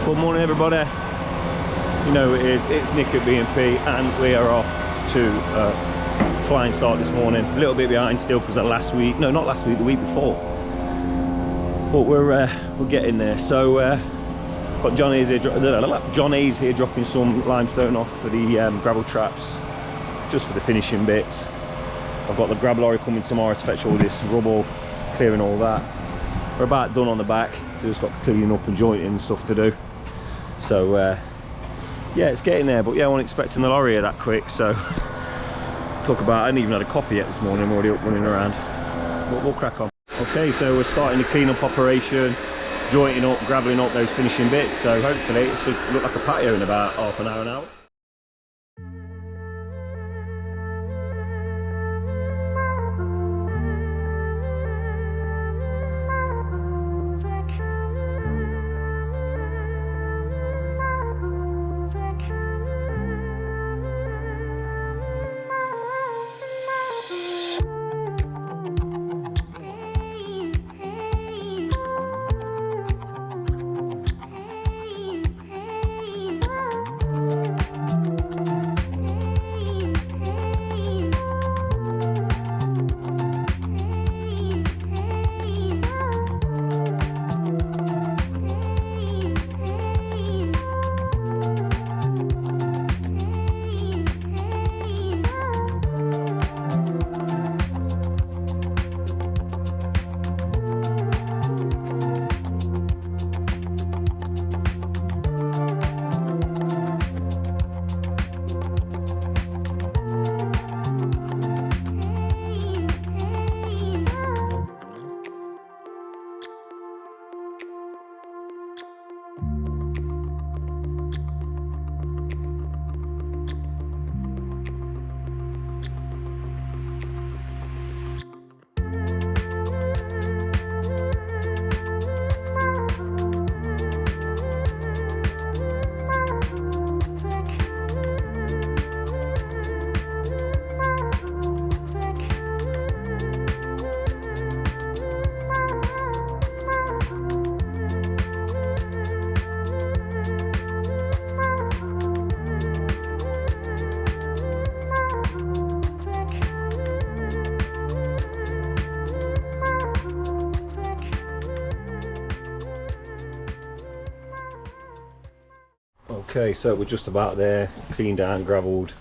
Good morning, everybody. You know it is, it's Nick at B&P, and we are off to flying start this morning. A little bit behind still because of last week. No, not last week, the week before. But we're getting there. So got John A's here dropping some limestone off for the gravel traps, just for the finishing bits. I've got the grab lorry coming tomorrow to fetch all this rubble, clearing all that. We're about done on the back, so just got cleaning up and jointing and stuff to do. So yeah, it's getting there, but yeah, I wasn't expecting the lorry here that quick. So talk about, I hadn't even had a coffee yet this morning. I'm already up running around, but we'll crack on. Okay, so we're starting the clean-up operation, jointing up, graveling up those finishing bits. So hopefully it should look like a patio in about half an hour. Okay, so we're just about there, cleaned down, gravelled,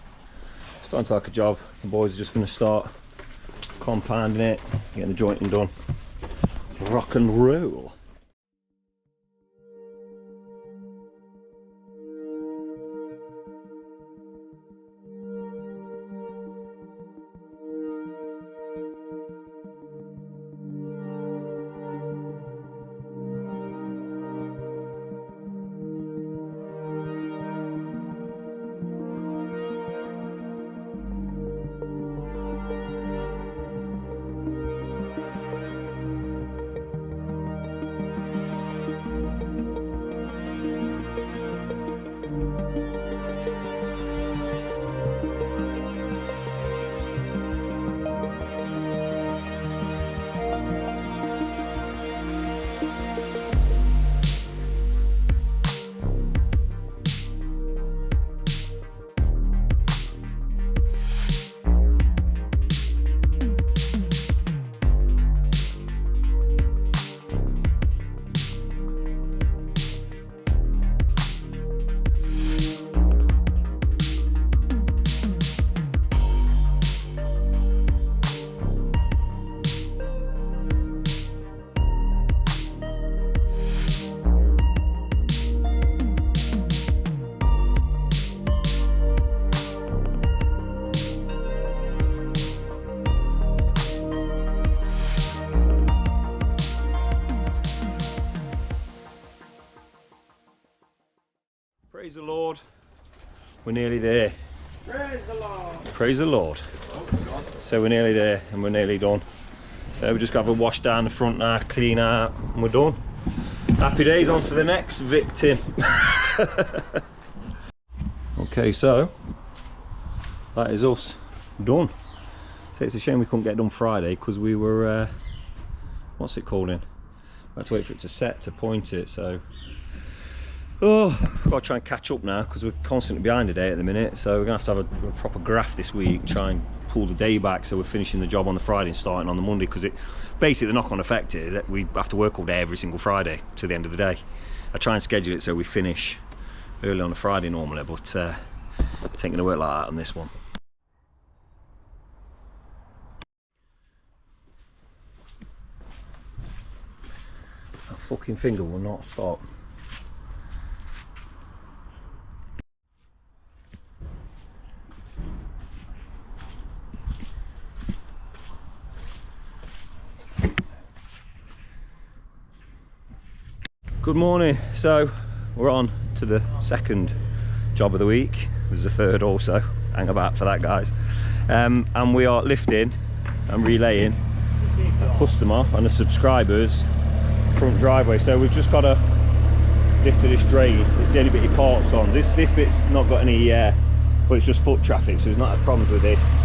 starting to like a job. The boys are just going to start compounding it, getting the jointing done. Rock and roll. Praise the Lord, we're nearly there. Praise the Lord. Praise the Lord. So we're nearly there and we're nearly done. So we just got to wash down the front now, clean out, and we're done. Happy days, on to the next victim. Okay, so that is us done. So it's a shame we couldn't get done Friday because we were, what's it called in? We had to wait for it to set to point it, so Oh, I've got to try and catch up now because we're constantly behind a day at the minute. So we're going to have a proper graft this week, try and pull the day back so we're finishing the job on the Friday and starting on the Monday, because it basically the knock-on effect is that we have to work all day every single Friday to the end of the day. I try and schedule it so we finish early on a Friday normally, but it ain't going to work like that on this one. That fucking finger will not stop. Good morning. So we're on to the second job of the week. There's a third also. Hang about for that, guys. And we are lifting and relaying a customer and a subscriber's front driveway. So we've just got to lift to this drain. It's the only bit he parks on. This bit's not got any but it's just foot traffic, so there's not problems with this.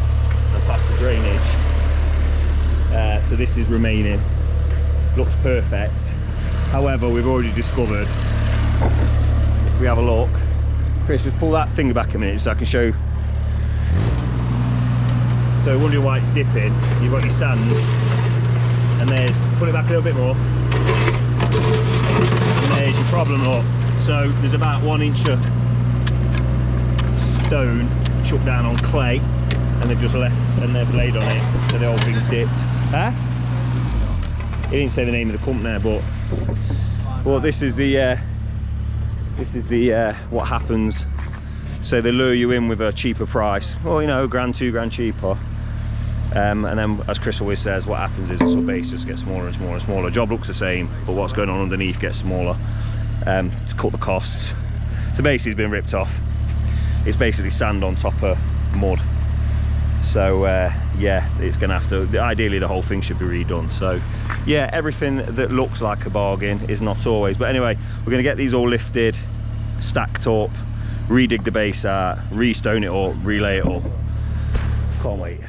And past the drainage. So this is remaining. Looks perfect. However, we've already discovered, if we have a look, Chris, just pull that finger back a minute so I can show you. So wondering why it's dipping, you've got your sand, and there's, pull it back a little bit more, and there's your problem up. So there's about 1 inch of stone chucked down on clay, and they've just left, and they've laid on it, so the whole thing's dipped. Huh? He didn't say the name of the company, but this is the what happens. So they lure you in with a cheaper price, well, you know, £1, £2 cheaper, and then, as Chris always says, what happens is the sub base just gets smaller and smaller and smaller. Job looks the same, but what's going on underneath gets smaller to cut the costs. So basically, it's been ripped off. It's basically sand on top of mud. So yeah, it's gonna have to, ideally the whole thing should be redone. So yeah, everything that looks like a bargain is not always. But anyway, we're gonna get these all lifted, stacked up, redig the base out, re-stone it up, relay it up. Can't wait.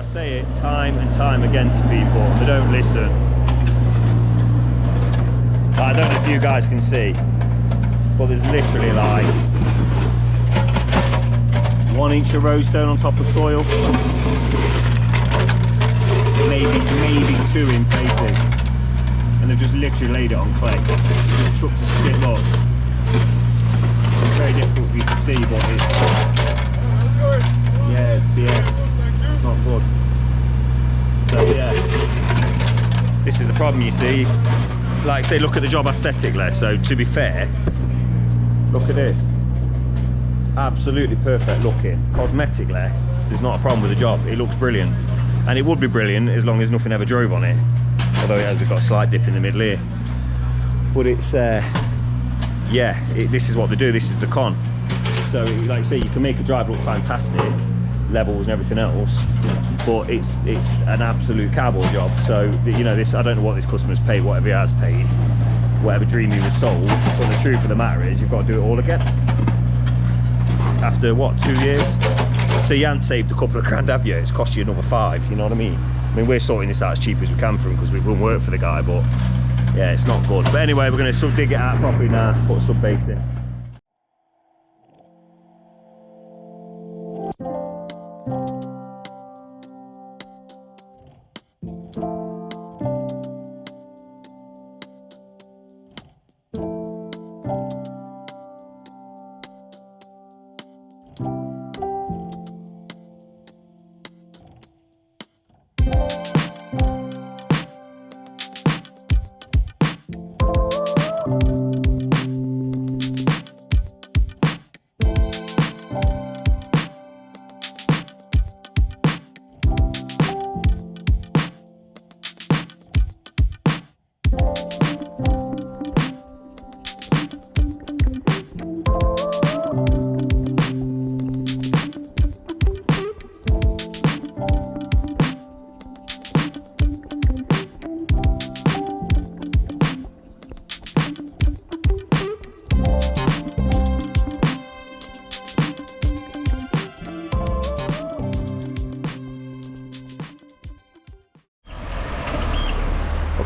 Say it time and time again to people, they don't listen. I don't know if you guys can see, but there's literally like 1 inch of roadstone on top of soil, maybe 2 in places, and they've just literally laid it on clay. Just trucked a skip up. It's very difficult for you to see, but it's, yeah, it's BS. It's not good. So yeah, this is the problem, you see. like say, look at the job aesthetically. So to be fair, look at this. It's absolutely perfect looking. Cosmetically, there's not a problem with the job. It looks brilliant. And it would be brilliant as long as nothing ever drove on it. Although it has got a slight dip in the middle here. But it's, yeah, this is what they do. This is the con. So like I say, you can make a drive look fantastic, levels and everything else, but it's an absolute cowboy job. So, you know, this, I don't know what this customer's paid, whatever he has paid, whatever dream he was sold, but the truth of the matter is you've got to do it all again. After what, 2 years? So you haven't saved a couple of grand, have you? It's cost you another 5, you know what I mean? I mean, we're sorting this out as cheap as we can for him because we've done work for the guy, but yeah, it's not good. But anyway, we're going to sub dig it out properly now, put a sub base in.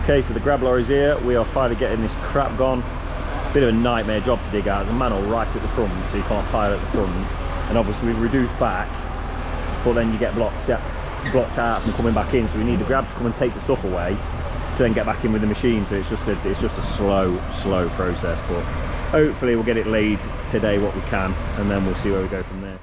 Okay, so the grab lorry's here. We are finally getting this crap gone. Bit of a nightmare job to dig out. There's a manhole right at the front, so you can't pile at the front. And obviously we've reduced back, but then you get blocked out from coming back in. So we need the grab to come and take the stuff away to then get back in with the machine. So it's just a slow process. But hopefully we'll get it laid today what we can, and then we'll see where we go from there.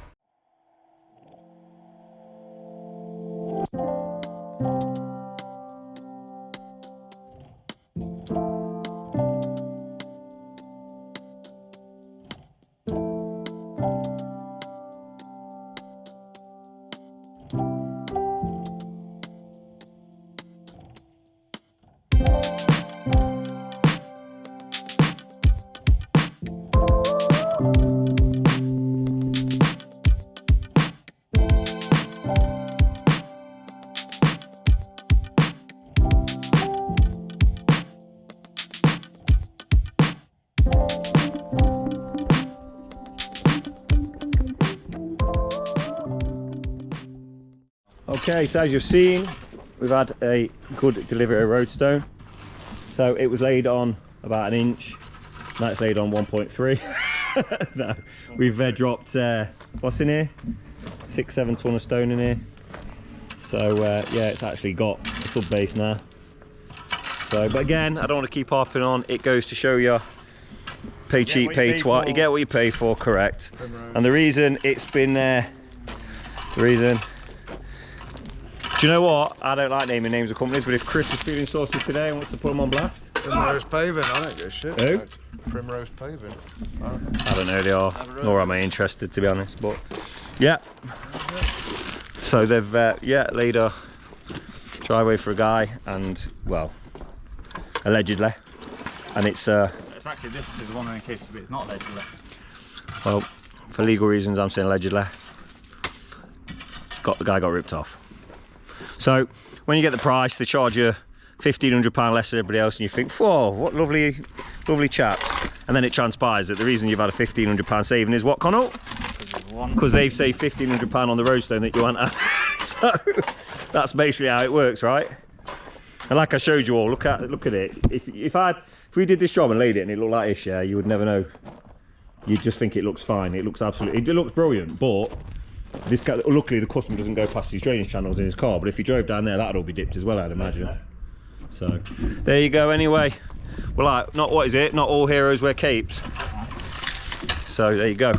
Okay, so as you've seen, we've had a good delivery of roadstone. So it was laid on about 1 inch, now it's laid on 1.3. No, we've dropped, what's in here? 6-7 ton of stone in here. So yeah, it's actually got a sub base now. So, but again, I don't want to keep harping on. It goes to show you, pay cheap, pay twat. You get what you pay for, correct. And the reason it's been there, do you know what? I don't like naming names of companies, but if Chris is feeling saucy today and wants to put them on blast. Primrose Paving, I don't give a shit. Who? Primrose Paving. I don't know who they are, nor am I interested, to be honest, but yeah. So they've yeah, laid a driveway for a guy, and well, allegedly, and it's actually, this is one in case it's not allegedly. well, for legal reasons I'm saying allegedly. The guy got ripped off. So when you get the price, they charge you £1,500 less than everybody else, and you think, whoa, what lovely chaps. And then it transpires that the reason you've had a £1,500 saving is what, Connell? Because they've saved £1,500 on the roadstone that you want. So that's basically how it works, right? And like I showed you all, look at it. If we did this job and laid it and it looked like this, yeah, you would never know. You'd just think it looks fine. It looks brilliant, but this guy, luckily the customer doesn't go past these drainage channels in his car, but if he drove down there, that'd all be dipped as well, I'd imagine. So there you go. Anyway, well, like, not all heroes wear capes. So there you go.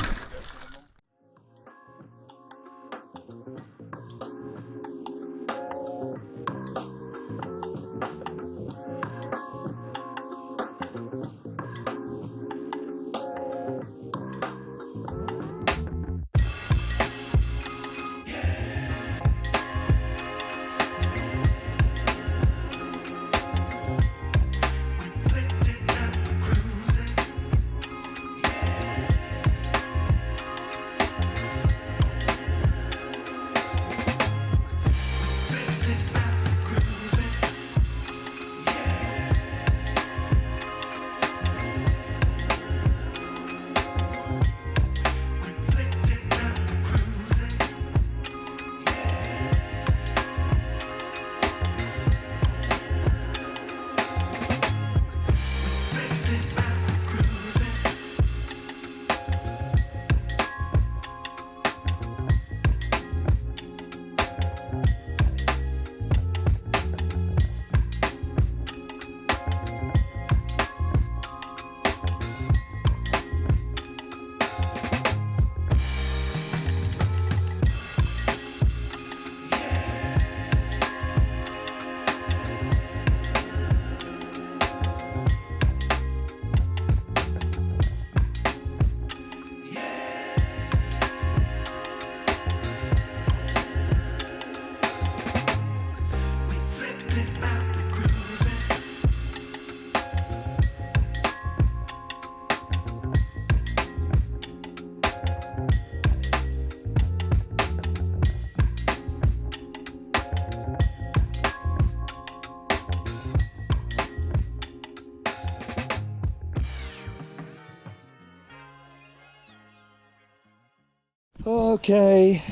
Okay,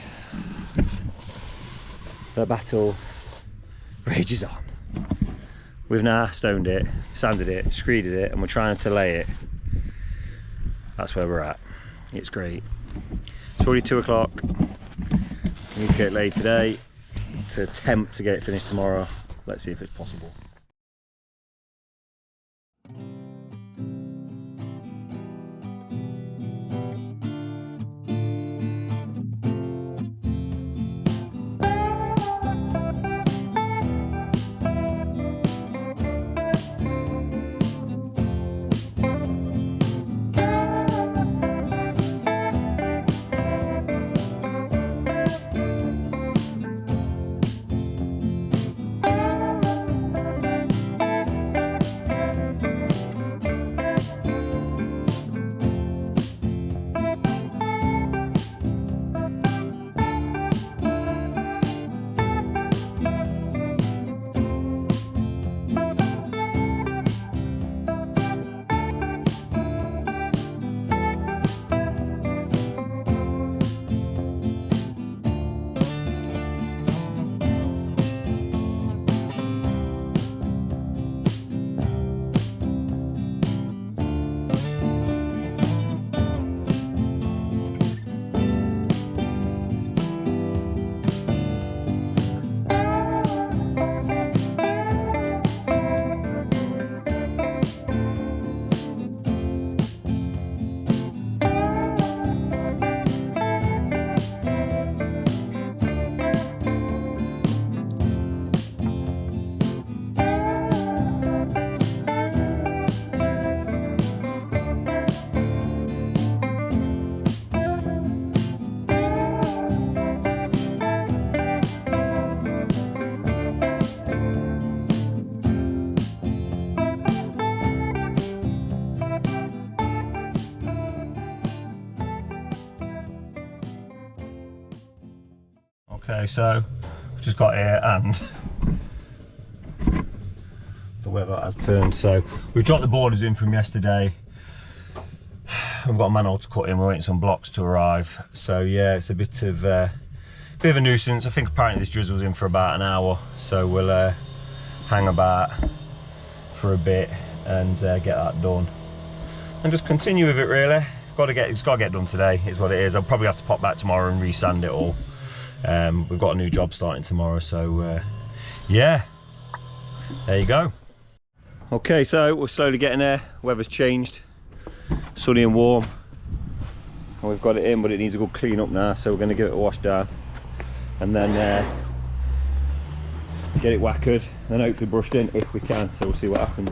the battle rages on. We've now stoned it, sanded it, screeded it, and we're trying to lay it. That's where we're at. It's great. It's already 2 o'clock. We need to get it laid today to attempt to get it finished tomorrow. Let's see if it's possible. Okay, so we've just got here and the weather has turned. So we've dropped the borders in from yesterday. We've got a manhole to cut in. We're waiting some blocks to arrive. So yeah, it's a bit of a nuisance. I think apparently this drizzle's in for about an hour. So we'll hang about for a bit and get that done and just continue with it really. It's got to get done today is what it is. I'll probably have to pop back tomorrow and re-sand it all. We've got a new job starting tomorrow, so yeah, there you go. Okay, so we're slowly getting there. Weather's changed, sunny and warm, and we've got it in, but it needs a good clean up now, so we're going to give it a wash down and then get it wackered and then hopefully brushed in if we can, so we'll see what happens.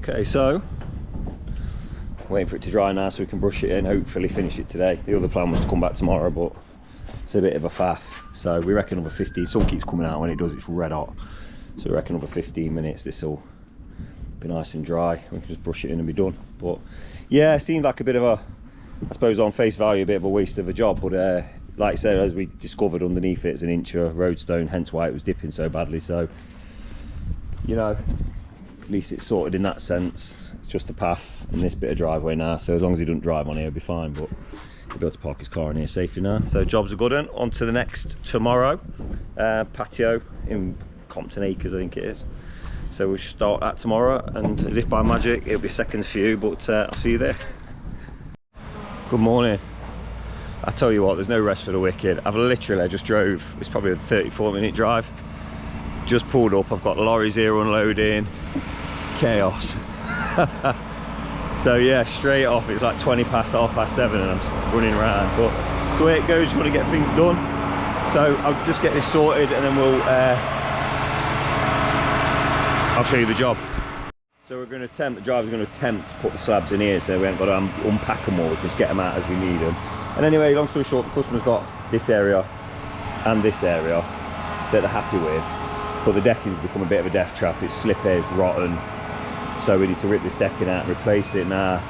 Okay, so waiting for it to dry now so we can brush it in, hopefully finish it today. The other plan was to come back tomorrow, but it's a bit of a faff. So we reckon another 15, sun keeps coming out, when it does it's red hot. So we reckon another 15 minutes this will be nice and dry. We can just brush it in and be done. But yeah, it seemed like a bit of a, I suppose on face value, a bit of a waste of a job. But like I said, as we discovered underneath it, it's an inch of roadstone, hence why it was dipping so badly. So, you know, at least it's sorted in that sense. It's just the path and this bit of driveway now, so as long as he doesn't drive on here, he'll be fine, but he'll be able to park his car in here safely now. So job's a good one. On to the next tomorrow. Patio in Compton Acres, I think it is. So we'll start that tomorrow, and as if by magic, it'll be seconds for you, but I'll see you there. Good morning. I tell you what, there's no rest for the wicked. I just drove, it's probably a 34-minute drive. Just pulled up, I've got lorries here unloading. Chaos. So yeah, straight off, it's like 20 past, 7:30, and I'm just running around. But it's the way it goes, you want to get things done. So I'll just get this sorted, and then I'll show you the job. So we're going to attempt, the driver's going to attempt to put the slabs in here, so we haven't got to unpack them all, just get them out as we need them. And anyway, long story short, the customer's got this area and this area that they're happy with, but the decking's become a bit of a death trap. It's slippy, it's rotten, so we need to rip this decking out and replace it. Now,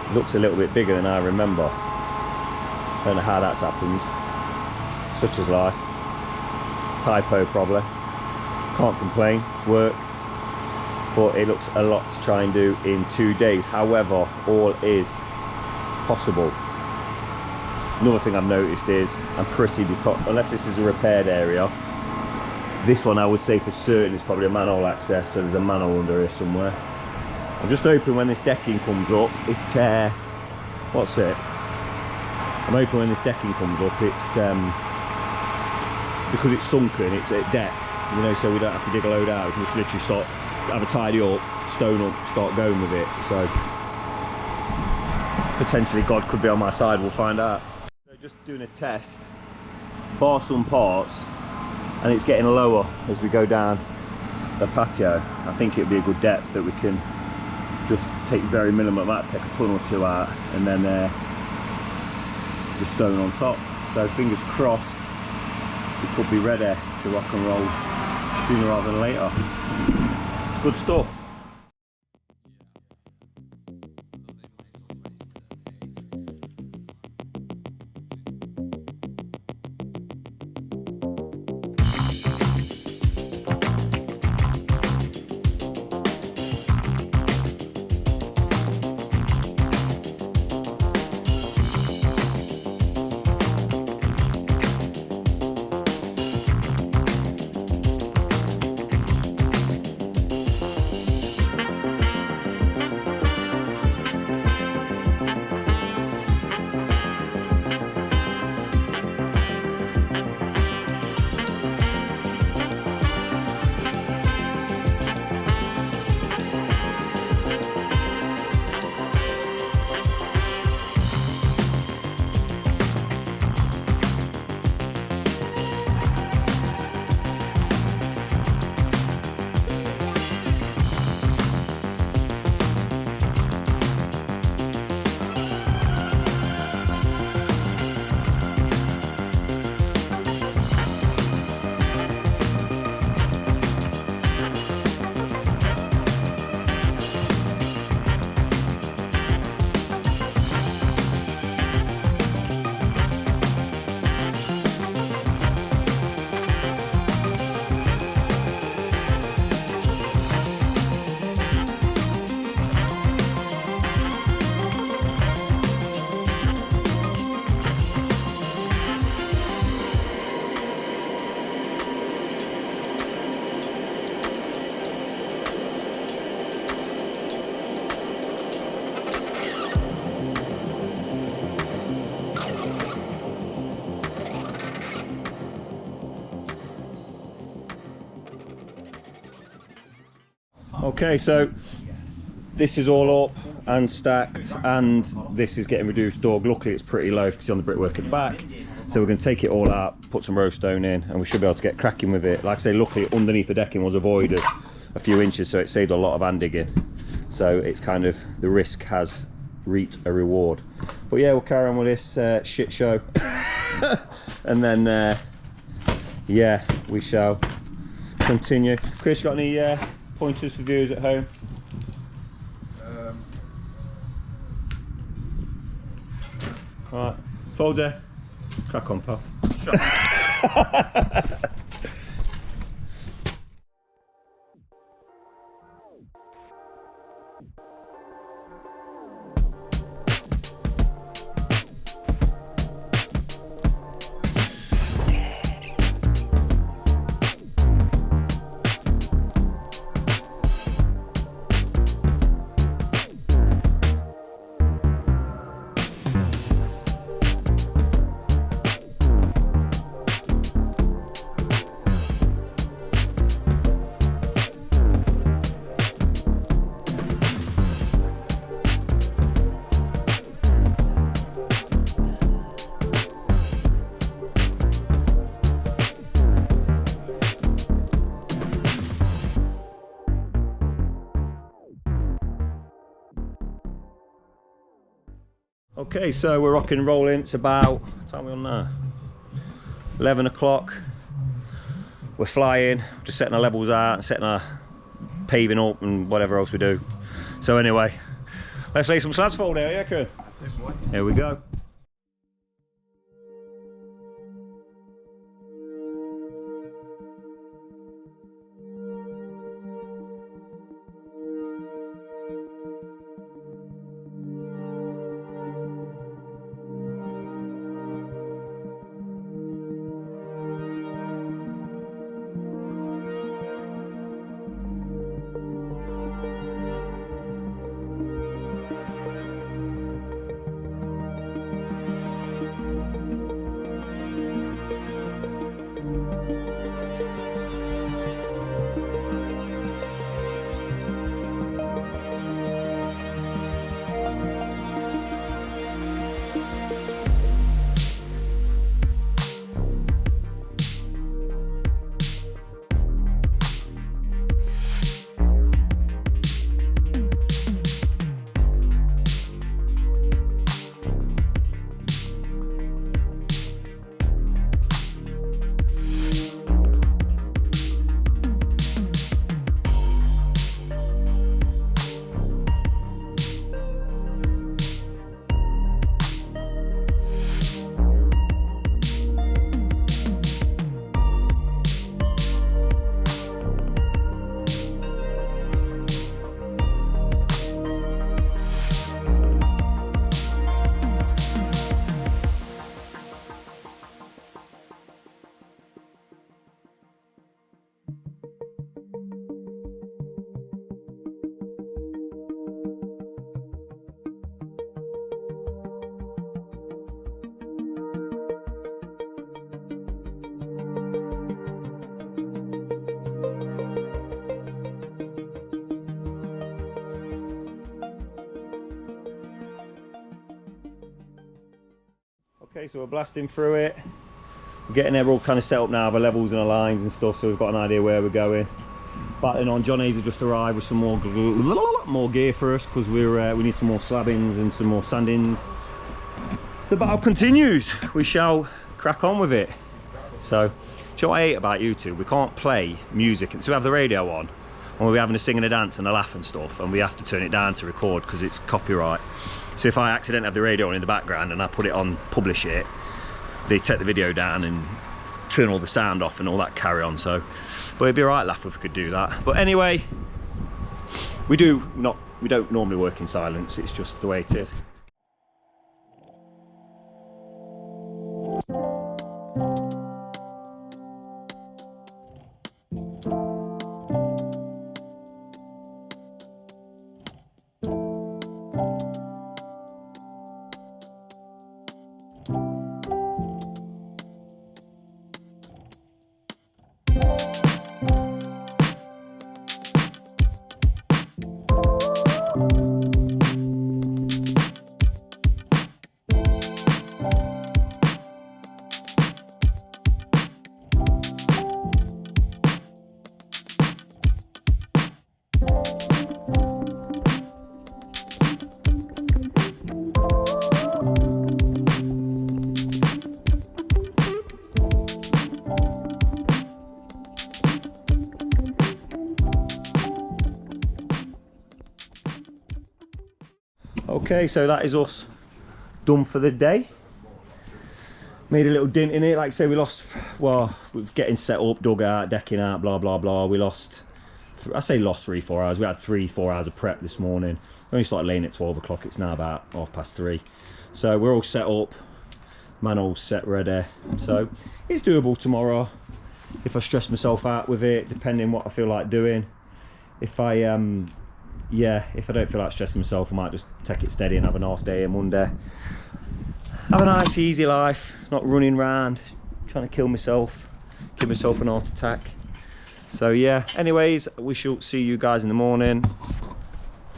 it looks a little bit bigger than I remember. Don't know how that's happened. Such is life. Typo probably. Can't complain, it's work. But it looks a lot to try and do in 2 days. However, all is possible. Another thing I've noticed is because unless this is a repaired area, this one I would say for certain is probably a manhole access, so there's a manhole under here somewhere. I'm just hoping when this decking comes up, I'm hoping when this decking comes up, it's because it's sunken, it's at depth, you know, so we don't have to dig a load out. We can just literally have a tidy up, stone up, start going with it. So potentially God could be on my side, we'll find out. So just doing a test, bar some parts, and it's getting lower as we go down the patio. I think it'll be a good depth that we can just take very minimum amount, take a ton or two out, and then just stone on top. So fingers crossed, we could be ready to rock and roll sooner rather than later. It's good stuff. Okay, so this is all up and stacked, and this is getting reduced dog. Luckily it's pretty low because it's on the brickwork at the back. So we're going to take it all out, put some roast stone in, and we should be able to get cracking with it. Like I say, luckily underneath the decking was a void of a few inches, so it saved a lot of hand digging. So it's kind of, the risk has reaped a reward. But yeah, we'll carry on with this shit show. And then yeah, we shall continue. Chris, got any pointers for viewers at home? Right, folder, crack on, pal. Okay, so we're rocking and rolling. It's about, what time are we on now? 11 o'clock. We're flying, just setting our levels out and setting our paving up and whatever else we do. So anyway, let's lay some slabs for now, yeah, Kieran? That's it, boy. Here we go. Okay, so we're blasting through it. We're getting there all kind of set up now, the levels and the lines and stuff, so we've got an idea where we're going. Battling on. John Hayes just arrived with some more gear for us because we need some more slabbings and some more sandings. The battle continues. We shall crack on with it. So, do you know what I hate about YouTube? We can't play music, so we have the radio on, and we're having a sing and a dance and a laugh and stuff, and we have to turn it down to record because it's copyright. So if I accidentally have the radio on in the background and I put it on, publish it, they take the video down and turn all the sound off and all that carry on. So, but it'd be alright, laugh, if we could do that. But anyway, we don't normally work in silence. It's just the way it is. Okay, so that is us done for the day. Made a little dent in it. Like I say, we lost, well, with getting set up, dug out, decking out, blah blah blah. We lost, I say lost 3-4 hours. We had 3-4 hours of prep this morning. We only started laying at 12 o'clock. It's now about 3:30. So we're all set up, man, all set ready. So it's doable tomorrow if I stress myself out with it, depending what I feel like doing. If I if I don't feel like stressing myself, I might just take it steady and have an half day on Monday. Have a nice easy life, not running around trying to kill myself an heart attack. So yeah, anyways, we shall see you guys in the morning.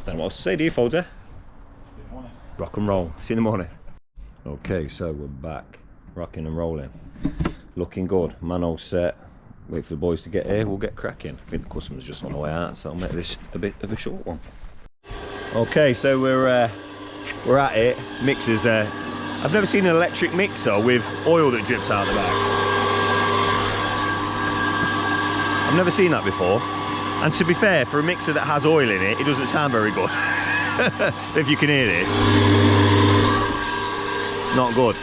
Don't know what else to say, do you, Folder? Rock and roll. See you in the morning. Okay, so we're back, rocking and rolling. Looking good, man all set. Wait for the boys to get here, we'll get cracking. I think the customer's just on the way out, so I'll make this a bit of a short one. Okay, so we're we're at it. Mixers, I've never seen an electric mixer with oil that drips out the back. I've never seen that before. And to be fair, for a mixer that has oil in it, it doesn't sound very good. If you can hear this. Not good.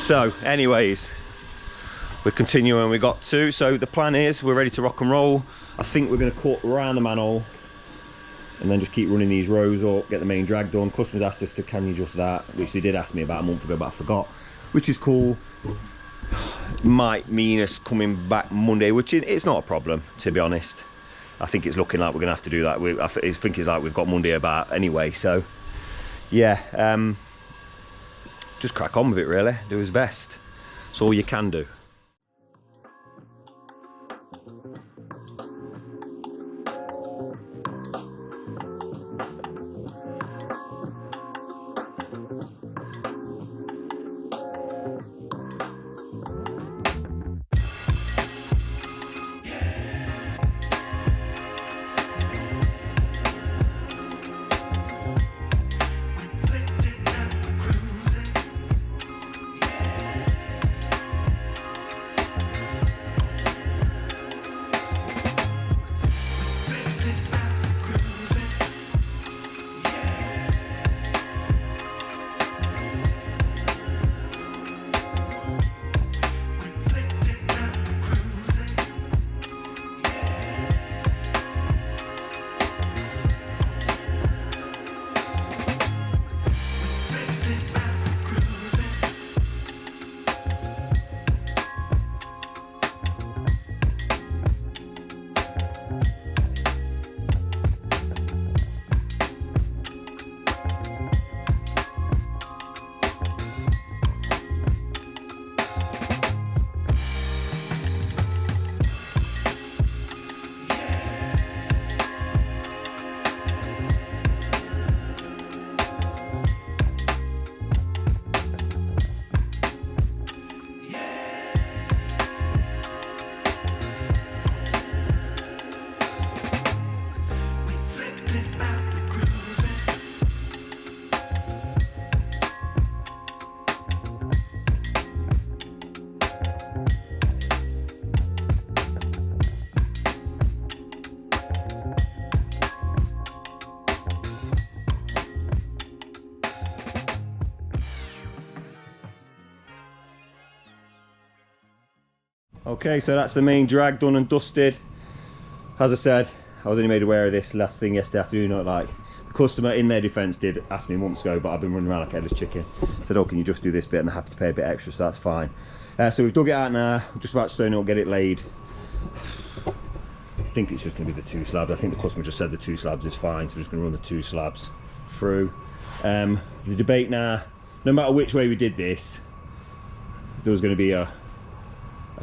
So, anyways, we're continuing, we got to. So the plan is, we're ready to rock and roll. I think we're gonna cut around the manhole and then just keep running these rows up, get the main drag done. Customers asked us to, can you just that, which they did ask me about a month ago, but I forgot, which is cool. Might mean us coming back Monday, which it's not a problem, to be honest. I think it's looking like we're gonna have to do that. I think it's like we've got Monday about anyway, so yeah, just crack on with it really, do his best. That's all you can do. Okay, so that's the main drag done and dusted. As I said, I was only made aware of this last thing yesterday afternoon. Not like the customer, in their defence, did ask me months ago, but I've been running around like a headless chicken. Said, oh, can you just do this bit? And I'm happy to pay a bit extra, so that's fine. So we've dug it out now. We're just about to stone it up, get it laid. I think it's just going to be the 2 slabs. I think the customer just said the 2 slabs is fine, so we're just going to run the 2 slabs through. The debate now, no matter which way we did this, there was going to be a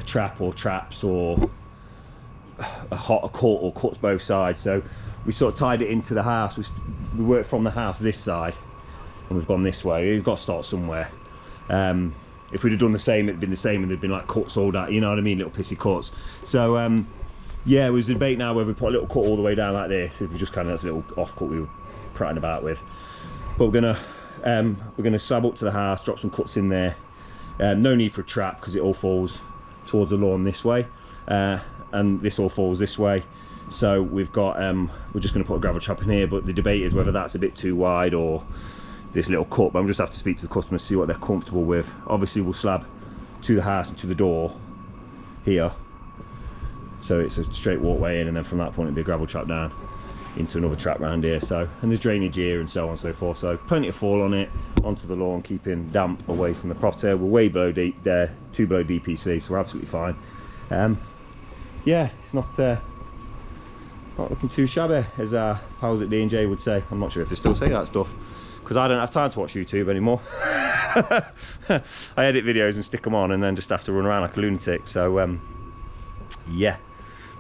trap or traps or a cut or cuts both sides. So we sort of tied it into the house. We worked from the house this side and we've gone this way. We've got to start somewhere. If we'd have done the same, it'd been the same and there'd been like cuts all that, you know what I mean, little pissy cuts. So yeah, it was a debate now whether we put a little cut all the way down like this, if we just kind of, that's a little off cut we were prattling about with. But we're gonna slab up to the house, drop some cuts in there. No need for a trap because it all falls towards the lawn this way, and this all falls this way. So we've got, we're just going to put a gravel trap in here, but the debate is whether that's a bit too wide or this little cut, but I'm just have to speak to the customer, see what they're comfortable with. Obviously we'll slab to the house and to the door here, so it's a straight walkway in, and then from that point it'll be a gravel trap down into another trap round here. So, and there's drainage here and so on and so forth, so plenty of fall on it, onto the lawn, keeping damp away from the property. We're way below deep there, 2 below DPC, so we're absolutely fine. Yeah, it's not looking too shabby, as our pals at D&J would say. I'm not sure if they still say that stuff, because I don't have time to watch YouTube anymore. I edit videos and stick them on and then just have to run around like a lunatic. So yeah,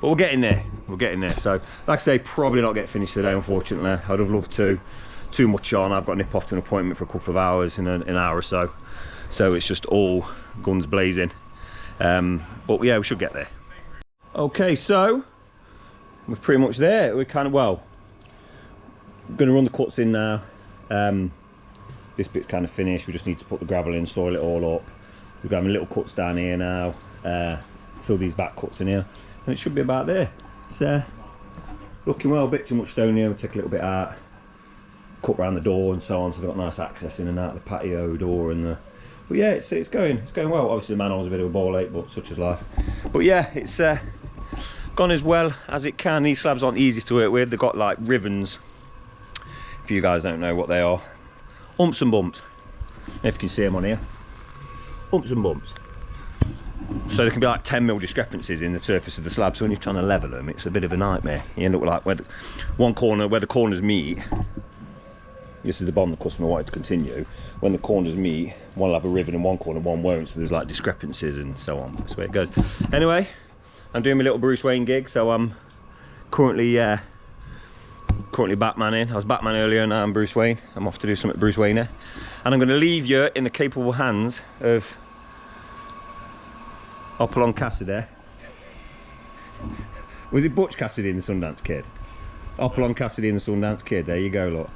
but we're getting there, we're getting there. So like I say, probably not get finished today, unfortunately. I'd have loved to. Too much on. I've got to nip off to an appointment for a couple of hours in an hour or so, so it's just all guns blazing. But yeah, we should get there. Okay, so we're pretty much there. We're kind of, well, I'm going to run the cuts in now. This bit's kind of finished. We just need to put the gravel in, soil it all up. We've got little cuts down here now. Fill these back cuts in here, and it should be about there. It's looking well. A bit too much stone here. We'll take a little bit out, cut around the door and so on, so they've got nice access in and out of the patio door and the. But yeah, it's going well. Obviously the manhole's a bit of a ball ache, but such is life. But yeah, it's gone as well as it can. These slabs aren't easy to work with. They've got like rivens. If you guys don't know what they are, humps and bumps. If you can see them on here, humps and bumps. So there can be like 10mm discrepancies in the surface of the slab. So when you're trying to level them, it's a bit of a nightmare. You end up with like where one corner where the corners meet. This is the bond the customer wanted to continue. When the corners meet, one will have a rivet in one corner, one won't, so there's like discrepancies and so on. That's the way it goes. Anyway, I'm doing my little Bruce Wayne gig, so I'm currently Batmaning. I was Batman earlier, now I'm Bruce Wayne. I'm off to do something Bruce Wayne, and I'm going to leave you in the capable hands of Hopalong Cassidy. Was it Butch Cassidy and the Sundance Kid? Hopalong Cassidy and the Sundance Kid, there you go, look.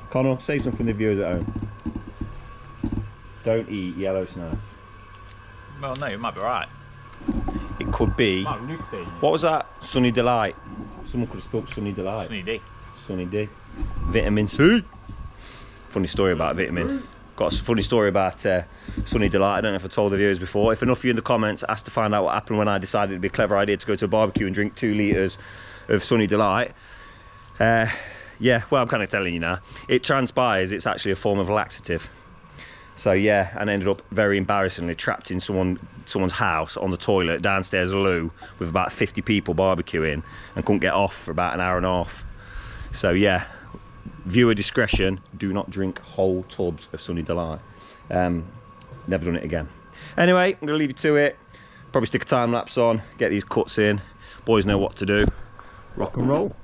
Connor, say something to the viewers at home. Don't eat yellow snow. Well, no, you might be right. It could be. What was that? Sunny Delight. Someone could have spelled Sunny Delight. Sunny D. Sunny D. Vitamin C. Funny story about vitamin. Got a funny story about Sunny Delight. I don't know if I told the viewers before. If enough of you in the comments asked to find out what happened when I decided it'd be a clever idea to go to a barbecue and drink 2 litres of Sunny Delight. Yeah, well, I'm kind of telling you now. It transpires it's actually a form of laxative. So yeah, and ended up very embarrassingly trapped in someone's house on the toilet downstairs loo with about 50 people barbecuing and couldn't get off for about an hour and a half. So yeah, viewer discretion, do not drink whole tubs of Sunny Delight. Never done it again. Anyway, I'm gonna leave you to it. Probably stick a time lapse on, get these cuts in. Boys know what to do. Rock and roll.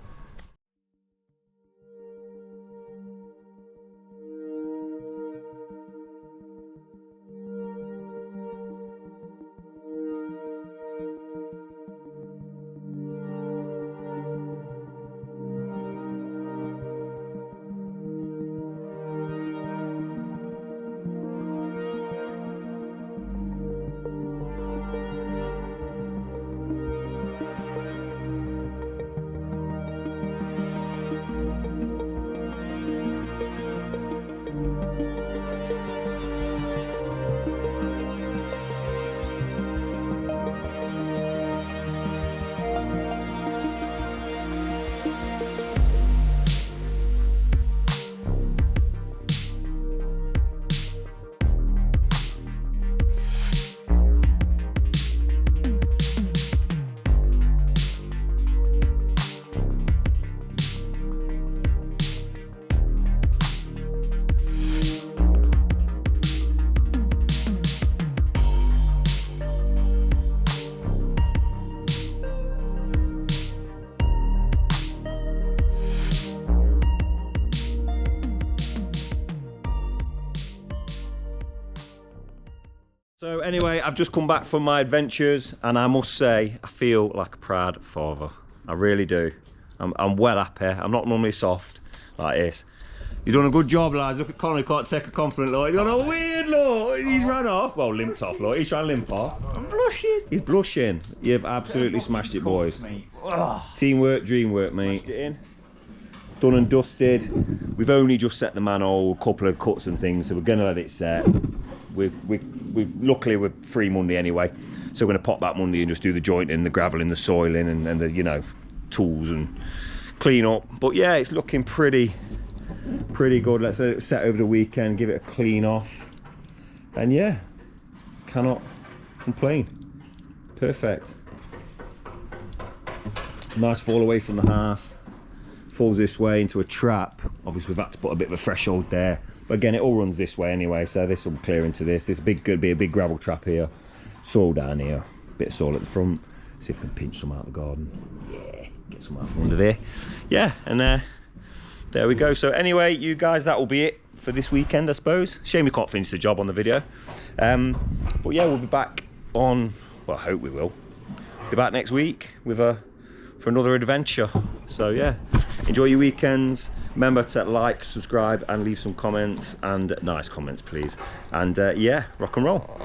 So anyway, I've just come back from my adventures and I must say, I feel like a proud father. I really do. I'm well happy. I'm not normally soft like this. You've done a good job, lads. Look at Connor, he can't take a confident look. He's done a weird look. He's run off. Well, limped off, look. He's trying to limp off. I'm blushing. He's blushing. You've absolutely smashed it, boys. Teamwork, dream work, mate. Done and dusted. We've only just set the manhole, a couple of cuts and things, so we're gonna let it set. We luckily we're free Monday anyway, so we're gonna pop back Monday and just do the jointing, the graveling, the soiling, and the, you know, tools and clean up. But yeah, it's looking pretty good. Let's let it set over the weekend, give it a clean off, and yeah, cannot complain. Perfect. Nice fall away from the house. Falls this way into a trap. Obviously we've had to put a bit of a threshold there, but again it all runs this way anyway, so this will clear into this. This could be a big gravel trap here. Soil down here, bit of soil at the front. See if we can pinch some out of the garden. Yeah, get some out from under there. Yeah, and there we go. So anyway, you guys, that will be it for this weekend, I suppose. Shame we can't finish the job on the video. But yeah, we'll be back on, well, I hope we will. Be back next week with for another adventure. So yeah, enjoy your weekends. Remember to like, subscribe, and leave some comments, and nice comments, please. And yeah, rock and roll.